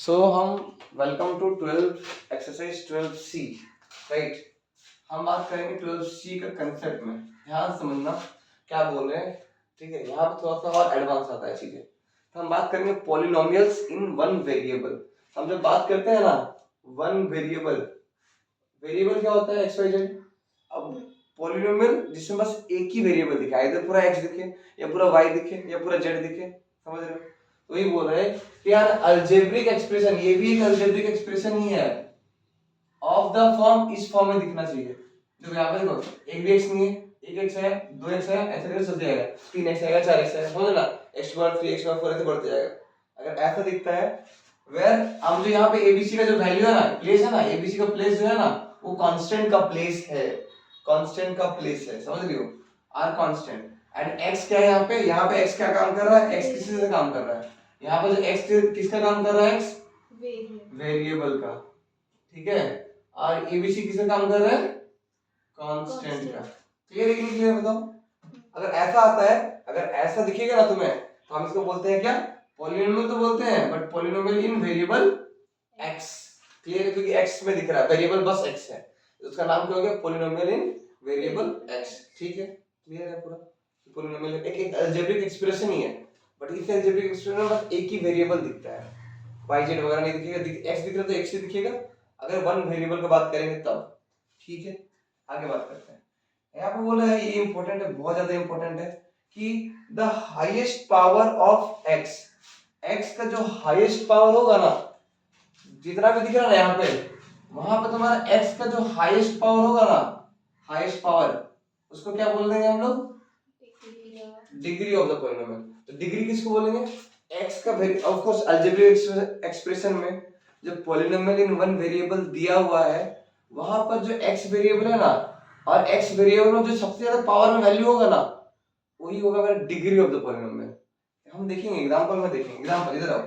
सो हम welcome to 12 exercise 12C right. हम बात करेंगे 12C का कंसेप्ट में। ध्यान समझना क्या बोल रहे हैं, ठीक है। यहाँ पे थोड़ा सा और एडवांस आता है चीजें। तो हम बात करेंगे पॉलिनोमियल्स इन वन वेरिएबल। हम जब बात करते हैं ना वन वेरिएबल, वेरिएबल क्या होता है एक्स वाई जेड। अब पॉलिनोमियल जिसमें बस एक ही वेरिएबल दिखे, इधर पूरा एक्स दिखे या पूरा वाई दिखे या पूरा जेड दिखे, समझ रहे हो। तो वही बोल रहे हैं कि यार अल्जेब्रिक एक्सप्रेशन, ये भी एक अल्जेब्रिक एक्सप्रेशन ही है, ऑफ द फॉर्म इस फॉर्म में दिखना चाहिए। जो यहाँ पे देखो एक भी एक्स नहीं है, एक एक्स है, दो एक्स है, ऐसे करके चलते जाएगा, तीन एक्स आएगा, चार एक्स आएगा, समझ ना, एक्स बार थ्री एक्स बार फोर ऐसे बढ़ते जाएगा। अगर ऐसा दिखता है वेयर हम जो यहाँ पे एबीसी का जो वैल्यू है ना, प्लेस है ना, एबीसी का प्लेस जो है ना वो कांस्टेंट का प्लेस है, कांस्टेंट का प्लेस है, समझ रही हो, आर कांस्टेंट। एंड एक्स क्या है यहाँ पे एक्स क्या काम कर रहा है, एक्स किसी से काम कर रहा है। यहाँ पे जो एक्स किसका काम कर रहा है, एक्स वेरिएबल का, ठीक है। और एबीसी किसका काम कर रहा है, कांस्टेंट का। क्लियर है कि नहीं क्लियर, बताओ। अगर ऐसा आता है, अगर ऐसा दिखेगा ना तुम्हें, तो हम इसको बोलते हैं क्या, पॉलिनोमियल तो बोलते हैं, but polynomial in variable x. Clear है, क्योंकि एक्स में दिख रहा है, वेरिएबल बस एक्स है, तो उसका नाम क्या हो गया, पॉलिनोमियल इन वेरिएबल एक्स। ठीक है, क्लियर है पूरा। पॉलिनोमियल एक अलजेब्रिक एक्सप्रेशन ही है, बट इस अलजेब्रिक एक्सप्रेशन में बस एक ही वेरिएबल दिखता है, वाई जेड वगैरह नहीं दिखेगा। एक्स दिख रहा है तो एक्स ही दिखेगा, अगर वन वेरिएबल की बात करेंगे तब। ठीक है, आगे बात करते हैं। यहाँ पे बोला है, ये इंपॉर्टेंट है, बहुत ज्यादा इंपॉर्टेंट है, कि the highest power of x, x का जो हाईएस्ट पावर होगा ना, जितना भी दिख रहा है ना यहाँ पे, वहां पे तुम्हारा एक्स का जो हाईएस्ट पावर होगा ना, हाईएस्ट पावर, उसको क्या बोल देंगे हम लोग, डिग्री ऑफ द पॉलिनोमियल। तो डिग्री किसको बोलेंगे, एक्स का ऑफ कोर्स अलजेब्रिक एक्सप्रेशन में जब पॉलिनोमियल इन वन वेरिएबल दिया हुआ है, वहां पर जो एक्स वेरिएबल है ना, और एक्स वेरिएबल में जो सबसे ज्यादा पावर में वैल्यू होगा ना, वही होगा मेरा डिग्री ऑफ द पॉलिनोमियल। हम देखेंगे एग्जांपल में, देखेंगे एग्जांपल। इधर आओ,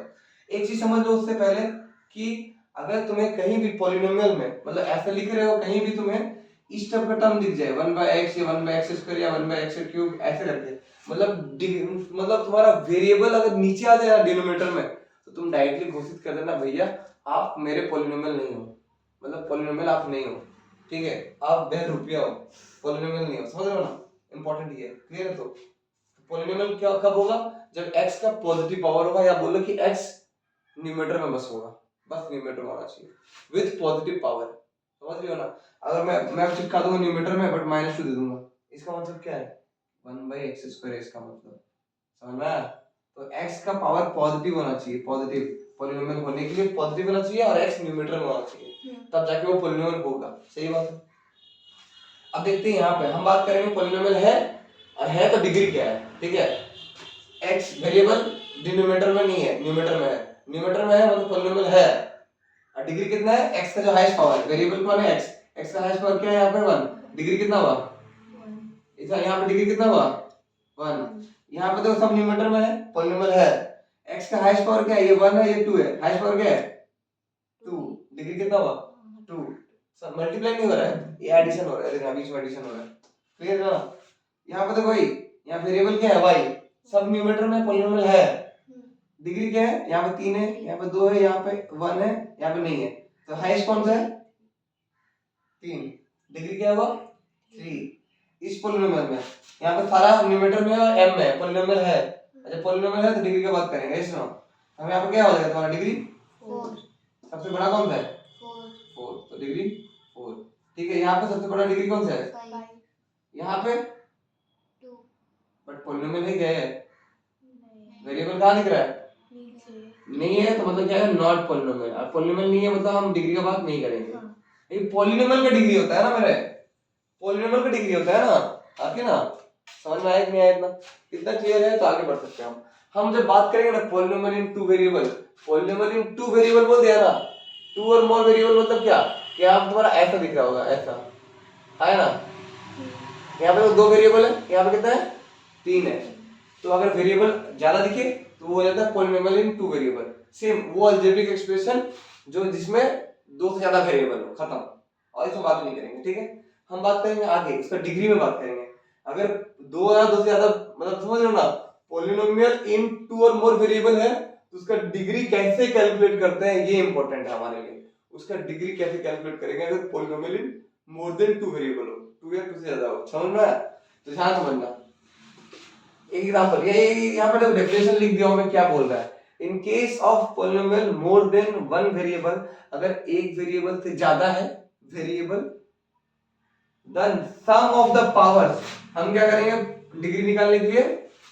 एक चीज समझ लो उससे पहले, कि अगर तुम्हें कहीं भी पॉलिनोमियल में, मतलब ऐसे लिख रहे हो, कहीं भी तुम्हें इस टाइप का टर्म दिख जाए, 1/x या 1/x² या 1/x³ ऐसे करके, मतलब तुम्हारा वेरिएबल अगर नीचे आ जाए डिनोमिनेटर में, तो तुम डायरेक्टली घोषित कर देना, भैया आप मेरे पॉलिनोमियल नहीं हो, मतलब पॉलिनोमियल आप नहीं हो, ठीक है, आप ₹10 हो, पॉलिनोमियल नहीं हो, समझ रहे हो ना, इंपॉर्टेंट ये है। क्लियर है। तो पॉलिनोमियल क्या कब होगा, जब x का पॉजिटिव पावर होगा, या बोलो कि x न्यूमरेटर में बस होगा, बस न्यूमरेटर में होना चाहिए विद पॉजिटिव पावर, समझ रहे हो ना। अगर मैं चिपका दूंगा न्यूमरेटर में बट -2 दे दूंगा, इसका मतलब क्या है, 1/x², इसका मतलब समझ में आया। तो x का पावर पॉजिटिव होना चाहिए, पॉजिटिव पॉलिनोमियल होने के लिए पॉजिटिव होना चाहिए, और x न्यूमरेटर में होना चाहिए, तब जाके वो पॉलिनोमियल होगा। सही बात है। अब देखते हैं, यहाँ पे हम बात करेंगे पॉलिनोमियल है, और है तो डिग्री क्या है, ठीक है। x वेरिएबल डिनोमिनेटर में नहीं है, न्यूमरेटर में है, न्यूमरेटर में है मतलब पॉलिनोमियल है। और डिग्री कितना है, x का जो हाईएस्ट पावर है, वेरिएबल कौन है, x का हाईएस्ट पावर क्या है यहाँ पे 1, डिग्री कितना हुआ, इधर यहाँ पे डिग्री कितना हुआ 1। यहाँ पे तो सब न्यूमरेटर में है, पॉलिनोमियल है, x का हाईएस्ट पावर क्या है, ये 1 है, ये 2 है, हाईएस्ट पावर क्या है 2, डिग्री कितना हुआ 2। सब मल्टीप्लाई नहीं हो रहा है, ये एडिशन हो रहा है, देखो बीच में एडिशन हो रहा है। क्लियर है ना। यहाँ पे देखो भाई, यहाँ वेरिएबल क्या है y, सब न्यूमरेटर में पॉलिनोमियल है, डिग्री क्या है, यहाँ पे 3 है, यहाँ पे 2 है, यहाँ पे 1 है, यहाँ पे नहीं है, तो हाईएस्ट कौन सा है 3, डिग्री क्या हुआ 3। इस पॉलिनोमियल में यहाँ पे सारा न्यूमरेटर में और m में पॉलिनोमियल है, अच्छा पॉलिनोमियल है तो डिग्री की बात करेंगे, सुनो हम यहाँ पे क्या हो जाएगा तुम्हारा डिग्री 4, सबसे बड़ा कौन सा है 4, तो डिग्री 4, ठीक है। यहाँ पे सबसे बड़ा डिग्री कौन सा है 5, यहाँ पे 2, बट पॉलिनोमियल है क्या है, वेरिएबल कहाँ दिख रहा है नहीं है, तो मतलब क्या है नॉट पॉलिनोमियल। अब पॉलिनोमियल नहीं है मतलब हम डिग्री का बात नहीं करेंगे। ये पॉलिनोमियल का डिग्री होता है ना मेरे, पॉलिनोमियल का डिग्री होता है ना, आगे ना समझ में आया कि नहीं आया, इतना क्लियर है तो आगे बढ़ सकते हैं हम जब बात करेंगे ना पॉलिनोमियल इन 2 वेरिएबल, पॉलिनोमियल इन 2 वेरिएबल बोल दिया ना, 2 और मोर वेरिएबल मतलब क्या, कि आप तुम्हारा ऐसा दिख रहा होगा, ऐसा है ना, यहाँ पे तो 2 वेरिएबल है, यहाँ पे कितना है 3 है, तो अगर वेरिएबल ज्यादा दिखे तो वो हो जाता है पॉलिनोमियल इन 2 वेरिएबल। सेम वो अलजेब्रिक एक्सप्रेशन जो जिसमें 2 से ज्यादा वेरिएबल हो, खत्म, और इसमें बात नहीं करेंगे, ठीक है। हम बात करेंगे आगे इसका डिग्री में बात करेंगे, अगर 2 या 2 से ज्यादा, मतलब समझ रहे हो ना, पॉलिनोमियल इन 2 और मोर वेरिएबल है तो उसका डिग्री कैसे कैलकुलेट करते हैं ये इंपॉर्टेंट है हमारे लिए। उसका डिग्री कैसे कैलकुलेट करेंगे अगर polynomial in more then 2 variable हो, 2 या 2 से ज्यादा हो। समझ में आया? तो ध्यान समझना। एक एग्जांपल ये यहाँ पर देखो डेफिनेशन लिख दिया हूं मैं, क्या बोल रहा है। In case of polynomial more than one variable, अगर एक वेरिएबल से ज्यादा है variable, then sum of the powers, हम क्या करेंगे डिग्री निकालने के लिए,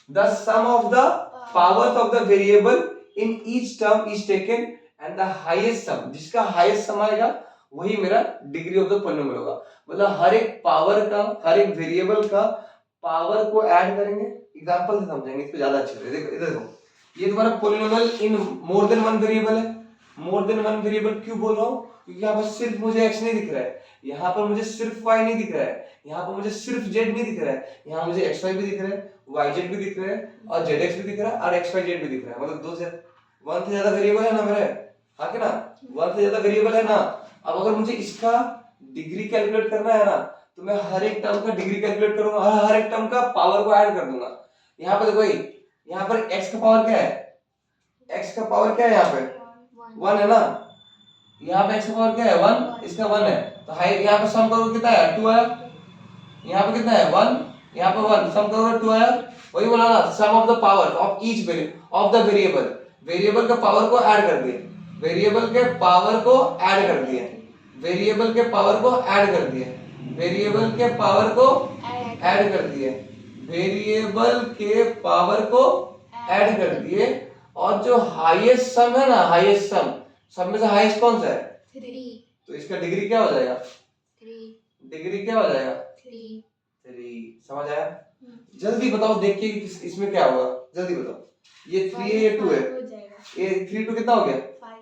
the sum of the powers of the variable in each term is taken and the highest sum, जिसका हाईएस्ट सम आएगा वही मेरा डिग्री ऑफ द पॉलिनोमियल होगा। मतलब हर एक पावर का, हर एक वेरिएबल का पावर को ऐड करेंगे। एग्जांपल से समझेंगे, इस पे ज्यादा अच्छे से। देखो इधर देखो, ये तुम्हारा polynomial in more than one variable है। मोर देन वन वेरिएबल क्यों बोल रहा हूं? क्योंकि यहाँ पर सिर्फ मुझे x नहीं दिख रहा है, यहाँ पर मुझे सिर्फ y नहीं दिख रहा है, यहाँ पर मुझे सिर्फ z नहीं दिख रहा है, यहाँ मुझे xy भी दिख रहा है, yz भी दिख रहा है और zx भी दिख रहा है और xyz भी दिख रहा है। मतलब दो से वन से ज्यादा वेरिएबल है ना मेरे, हाँ कि ना, वन से ज्यादा वेरिएबल है ना। अब अगर मुझे इसका डिग्री कैलकुलेट करना है ना, तो मैं हर एक टर्म का डिग्री कैलकुलेट करूंगा, हर एक टर्म का पावर को ऐड कर दूंगा। यहाँ पर देखो, यहाँ पर x का पावर क्या है, x का पावर क्या है यहाँ पे 1 है ना, यहाँ पे x का पावर क्या है 1, इसका 1 है, तो हाई यहाँ पे सम करोगे कितना है 2 आया, यहाँ पे कितना है 1, यहाँ पे 1, सम करोगे 2 आया। वही बोला ना, sum of the power of each of the variable, variable का पावर को ऐड कर दिए, वेरिएबल के पावर को ऐड कर दिए, वेरिएबल के पावर को ऐड कर दिए, वेरिएबल के पावर को ऐड कर दिए, वेरिएबल के पावर को ऐड कर दिए। और जो हाईएस्ट सम है ना, हाईएस्ट सम, सब में से हाईएस्ट कौन सा है 3, तो इसका डिग्री क्या हो जाएगा 3, डिग्री क्या हो जाएगा 3। 3। समझ आया? जल्दी बताओ देख के इसमें क्या होगा, जल्दी बताओ। ये 3 है, ये 2 है, हो जाएगा ये 3 2 कितना हो गया 5,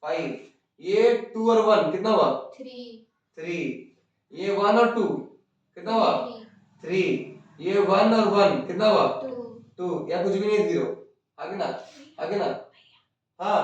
5, ये 2 और 1 कितना हुआ 3, ये 1 और 2 कितना हुआ 3, ये 1 और 1 कितना हुआ 2, या कुछ भी नहीं 0। आगे ना, आगे ना, हाँ